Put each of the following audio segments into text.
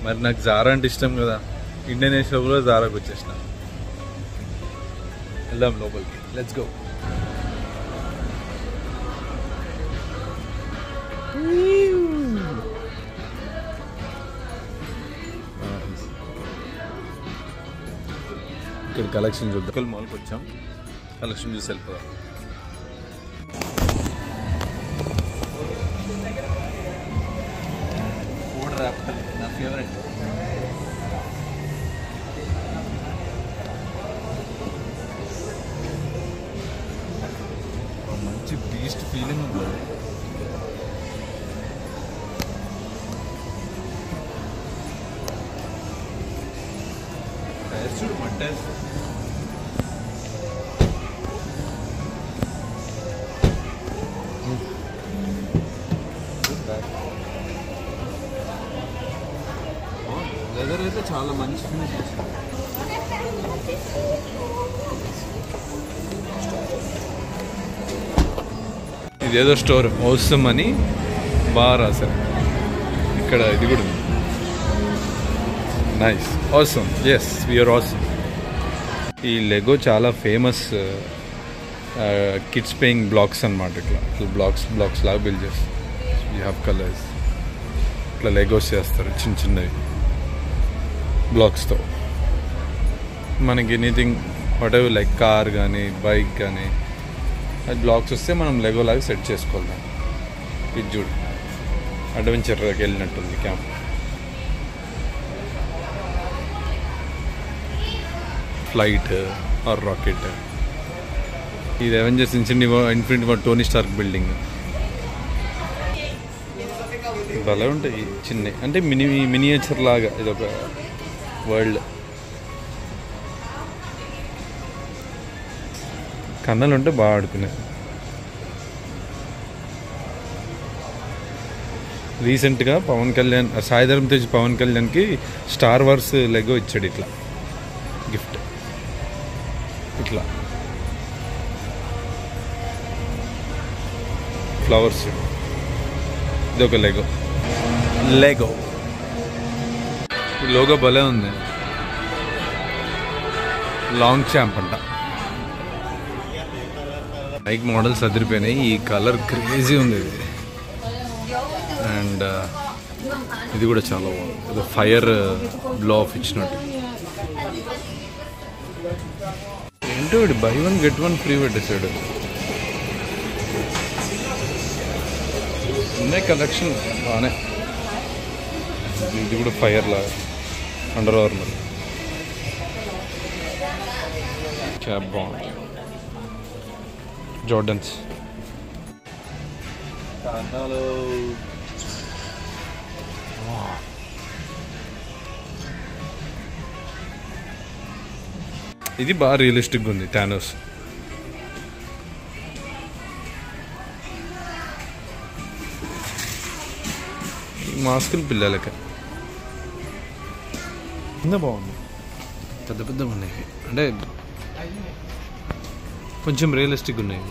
మరి నాకు జారా అంటే ఇష్టం కదా, ఇండియన్ షాప్లో జారాకి వచ్చేసిన. వెళ్దాం లోపలికి, లెట్స్ గో. ఇక్కడ కలెక్షన్ చూద్దాం. మాల్కి వచ్చాం, కలెక్షన్ చూసి వెళ్ళిపోదాం. నా ఫేవరెట్. మంచి బీస్ట్ ఫీలింగ్ ఉంది. టైర్స్ చూడు, మన టైర్స్. లెదర్ అయితే చాలా మంచి ఫినిష్ వచ్చింది. ఇదేదో స్టోర్ అవసరం అని బాగా రాశారు. ఇక్కడ ఇది కూడా ఉంది. Nice, awesome. Yes, we're awesome. ఈ లెగో చాలా ఫేమస్ కిడ్స్ ప్లేయింగ్ బ్లాక్స్ అనమాట. ఇట్లా బ్లాక్స్ లాగా బిల్డ్ చేస్తారు. యూ హ్యావ్ కలర్స్, ఇట్లా లెగోస్ చేస్తారు చిన్న చిన్నవి బ్లాక్స్తో. మనకి anything whatever like car కానీ బైక్ కానీ అది బ్లాక్స్ వస్తే మనం లెగో లాగా సెట్ చేసుకోవాలి. ఇది చూడు, అడ్వెంచర్కి వెళ్ళినట్టుంది క్యాంప్. Flight or rocket. ఇది Avengers Infinity War Tony Stark building. భలే ఉంటాయి చిన్న, అంటే మినియేచర్ లాగా. ఇదొక వరల్డ్. కన్నలు ఉంటే బాగా ఆడుకున్నాయి. రీసెంట్గా పవన్ కళ్యాణ్, సాయిధరం తేజ్ పవన్ కళ్యాణ్కి స్టార్ వార్స్ లెగో ఇచ్చాడు ఇట్లా గిఫ్ట్. ఇట్లా ఫ్లవర్స్. ఇదొక లెగో. ఈ లోగో భలే ఉంది. లాంగ్ ఛాంప్ అంట. బైక్ మోడల్స్ అదిరిపోయినాయి. ఈ కలర్ క్రేజీ ఉంది ఇది. అండ్ ఇది కూడా చాలా బాగుంది. ఇది ఫైర్ బ్లో ఆఫ్ ఇచ్చినట్టు. ఏంటో ఇది బై 1 get 1 ఫ్రీ పెట్టేసాడు. ఉన్నాయి కలెక్షన్ బాగానే. ఇది కూడా ఫైర్ లాగా అండర్ ఆర్మర్ క్యాప్ బాగుంది. జోర్డన్స్. ఇది బాగా రియలిస్టిక్గా ఉంది. థానోస్. మాస్కులు పిల్లలకి కింద బాగుంది. పెద్ద పెద్దగా ఉన్నాయి, అంటే కొంచెం రియలిస్టిక్ ఉన్నాయి.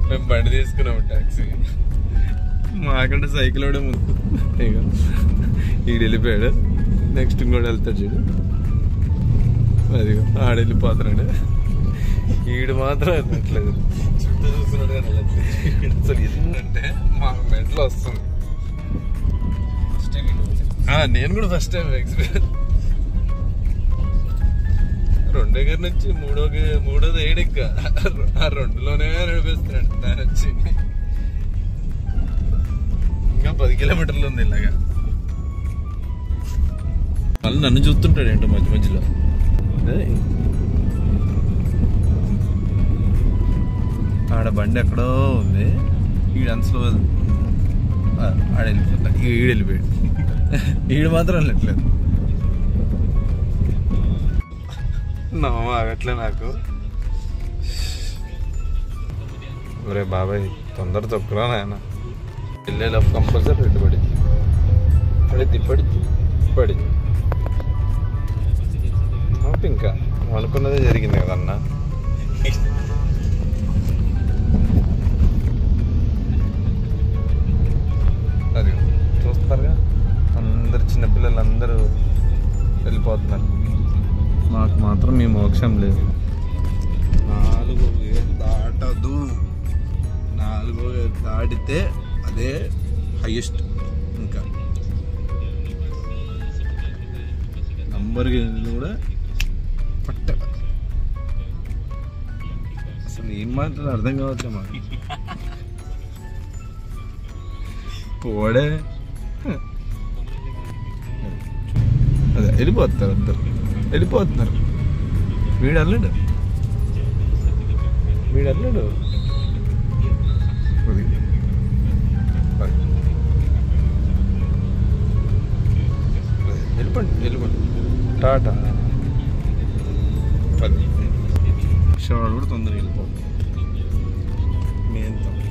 మేము బండి తీసుకున్నాము ట్యాక్సీ. మాకంటే సైకిల్ కూడా ముందు ఈడు వెళ్ళిపోయాడు. నెక్స్ట్ ఇంకోటి వెళ్తాడు చూడు, అది ఆడ వెళ్ళిపోతున్నాడు. ఈడు మాత్రం వెళ్ళట్లేదు, చుట్టూ చూస్తున్నాడు కానీ వెళ్ళట్లేదు. అసలు ఏంటంటే మాకు మెంట్లో వస్తుంది. నేను కూడా ఫస్ట్ టైం ఎక్స్పీరియన్స్. రెండో గేర్ నుంచి మూడోది ఏడు, ఇంకా ఆ రెండులోనే నడిపిస్తున్నాడు. దాని వచ్చి ఇంకా 10 కిలోమీటర్లు ఉంది ఇలాగా. వాళ్ళు నన్ను చూస్తుంటాడు ఏంటో మధ్య మధ్యలో. ఆడ బండి ఎక్కడో ఉంది, ఈడు అంతలో ఆడ వెళ్ళిపోతాడు. ఈడు వెళ్ళిపోయాడు, ఈడు మాత్రం వెళ్ళట్లేదు. నవ్వు ఆగట్లే నాకు. ఒరే బాబాయ్ తొందర తొక్కురా నాయన. వెళ్ళే కంపల్సరీ రెడ్డు పడింది. ఇంకా అనుకున్నదే జరిగింది కదన్నా. అది వెళ్ళిపోతున్నారు. మాకు మాత్రం మీ మోక్షం లేదు. 4 గేర్ దాటదు. 4 గేర్ దాటితే అదే హైయెస్ట్. ఇంకా నంబర్ కూడా పట్ట. అసలు ఏం మాట్లాడు అర్థం కావట్లే మాకు. పోడే అదే వెళ్ళిపోతారు, అందరు వెళ్ళిపోతున్నారు. వీడు అల్లుడు వెళ్ళిపోండి వెళ్ళిపోండి. టాటా. 10 షార్ట్ కూడా తొందరగా వెళ్ళిపోతుంది. మెయిన్ తప్ప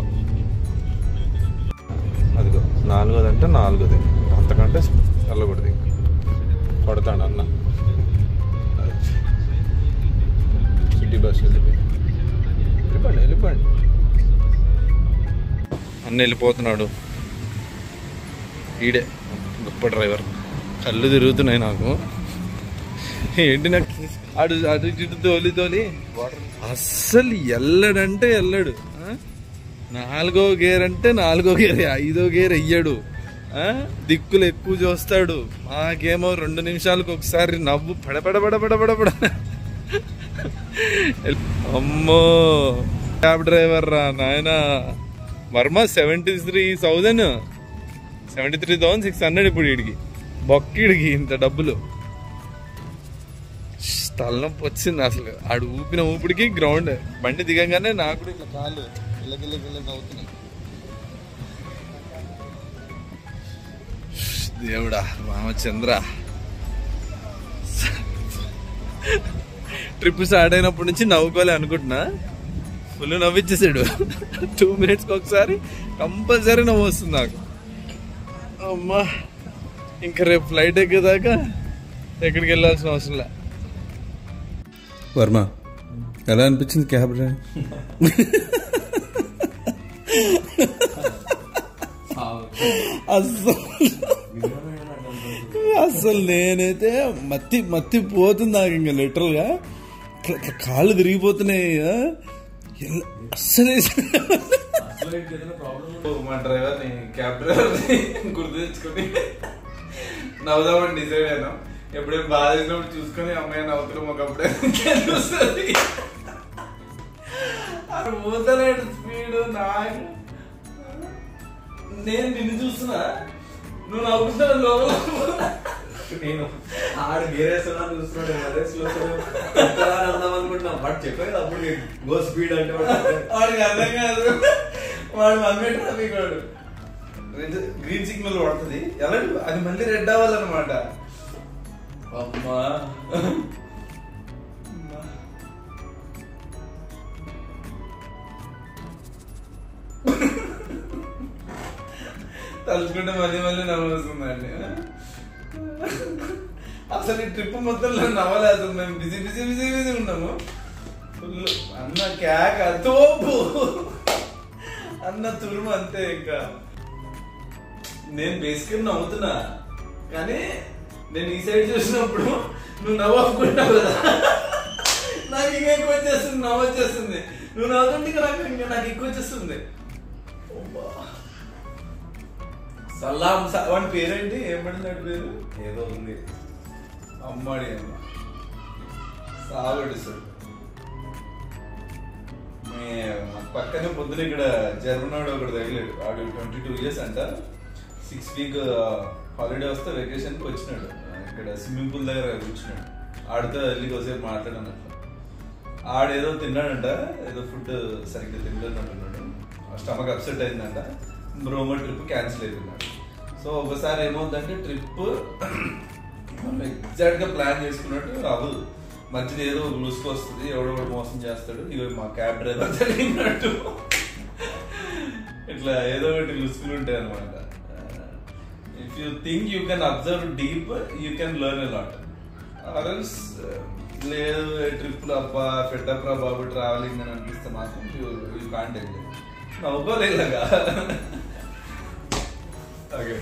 అదిగో 4దంటే 4దే, అంతకంటే వెళ్ళకూడదు. ఇంకా కొడతాడు అన్న. సిటీ బస్ వెళ్ళిపోండి. అన్న వెళ్ళిపోతున్నాడు. ఈడే గొప్ప డ్రైవర్. కళ్ళు తిరుగుతున్నాయి నాకు. ఏంటి నాకు అటు ఇటు తోలి అస్సలు వెళ్ళడంటే వెళ్ళడు. 4వ గేర్ అంటే 4వ గేర్, 5వ గేర్ వెయ్యడు. దిక్కులు ఎక్కువ చూస్తాడు. మాకేమో 2 నిమిషాలకు ఒకసారి నవ్వు పడపడపడపడపడ. అమ్మో క్యాబ్ డ్రైవర్ రా నాయన. వర్మ 73,600 ఇప్పుడు వీడికి బొక్కిడికి ఇంత డబ్బులు. తలనొప్పి వచ్చింది అసలు. ఆడు ఊపిన ఊపిడికి గ్రౌండ్ బండి దిగంగానే నాకు కూడా ఇట్లా కాళ్ళు గిల్ల అవుతున్నాయి. దేవుడా రామచంద్ర. ట్రిప్ స్టార్ట్ అయినప్పటి నుంచి నవ్వుకోలే అనుకుంటున్నా. ఫుల్ నవ్విచ్చేసాడు. 2 మినిట్స్కి ఒకసారి కంపల్సరీ నవ్వు వస్తుంది నాకు. అమ్మా ఇంకా రేపు ఫ్లైట్ ఎక్కేదాకా ఎక్కడికి వెళ్ళాల్సిన అవసరం లే. వర్మ ఎలా అనిపించింది క్యాబ్ డ్రైవ్? అస్సలు నేనైతే మత్తి పోతుంది నాకు. ఇంకా లిటరల్గా కాళ్ళు తిరిగిపోతున్నాయి. అస్సలే మా డ్రైవర్ని క్యాబ్ డ్రైవర్ని గుర్తు తెచ్చుకొని నవ్వుదామని డిసైడ్ అయినా. ఎప్పుడైనా బాధ చేసినప్పుడు చూసుకొని అమ్మాయి నవ్వుతున్నాం. మాకు అప్పుడే చూస్తుంది. అది పోతలేడు స్పీడ్. నాకు నేను నిన్ను చూస్తున్నా, నువ్వు నవ్వుతున్నావు లోపల. నేను ఆడు గేరేస్తున్నాను చూస్తున్నాడు. అనుకుంటున్నా వాడు చెప్పాడు అప్పుడు గో స్పీడ్ అంటే వాడికి అర్థం కాదు. వాడు 1 మీటర్ ట్రాఫిక్ వాడు గ్రీన్ సిగ్నల్ పడుతుంది. ఎలా అది మళ్ళీ రెడ్ అవ్వాలన్నమాట. అమ్మా తలుచుకుంటే మళ్ళీ నవ్వు వస్తుందండి. అసలు ఈ ట్రిప్ మొత్తంలో నవ్వలే. అసలు మేము బిజీ ఉన్నాము. ఫుల్ అన్న క్యాక్ తోపు అన్న తురుము అంతే. ఇంకా నేను బేసిక్గా నవ్వుతున్నా, కానీ నేను ఈ సైడ్ చూసినప్పుడు నువ్వు నవ్వుకుంటావు కదా, నాకు ఇంకా ఎక్కువ వచ్చేస్తుంది. నవ్వు వచ్చేస్తుంది. నువ్వు నవ్వుతుంటే ఇంకా నాకు ఎక్కువ వచ్చేస్తుంది. సలాం వాడి పేరేంటి? ఏం పడింది వాడి పేరు? ఏదో ఉంది. అమ్మాడి అమ్మ సాగడిస్తాడు. పక్కనే పొద్దున ఇక్కడ జర్మనాడు ఒకటి తగిలాడు. ఆడు 22 ఇయర్స్ అంట. 6 వీక్ హాలిడే వస్తే వెకేషన్కి వచ్చినాడు. ఇక్కడ స్విమ్మింగ్ పూల్ దగ్గర కూర్చున్నాడు. ఆడితో వెళ్ళి కొద్దిసేపు మాట్లాడాను. ఆడేదో తిన్నాడంట, ఏదో ఫుడ్ సరిగ్గా తినలేదంటున్నాడు. స్టమక్ అప్సెట్ అయిందంట. బ్రోమో ట్రిప్ క్యాన్సిల్ అయిపోయినాడు. సో ఒకసారి ఏమవుతుందంటే ట్రిప్ ఎగ్జాక్ట్ గా ప్లాన్ చేసుకున్నట్టు అవ్వదు. మధ్యలో ఏదో లూసుకు వస్తుంది, ఎవడో మోసం చేస్తాడు. ఇక మా క్యాబ్ డ్రైవర్ జరిగినట్టు ఇట్లా ఏదో ఒకటి లూసుకులు ఉంటాయి అనమాట. If you think you can observe deep, you can learn a lot. ఆర్ఎల్స్ లేదు ట్రిప్లు అబ్బా పెట్టప్రా బాబు ట్రావెలింగ్ అని అనిపిస్తే మాత్రం యూ కాంట్ ఎంజాయ్. నవ్వుకోలేదుగా. ఓకే.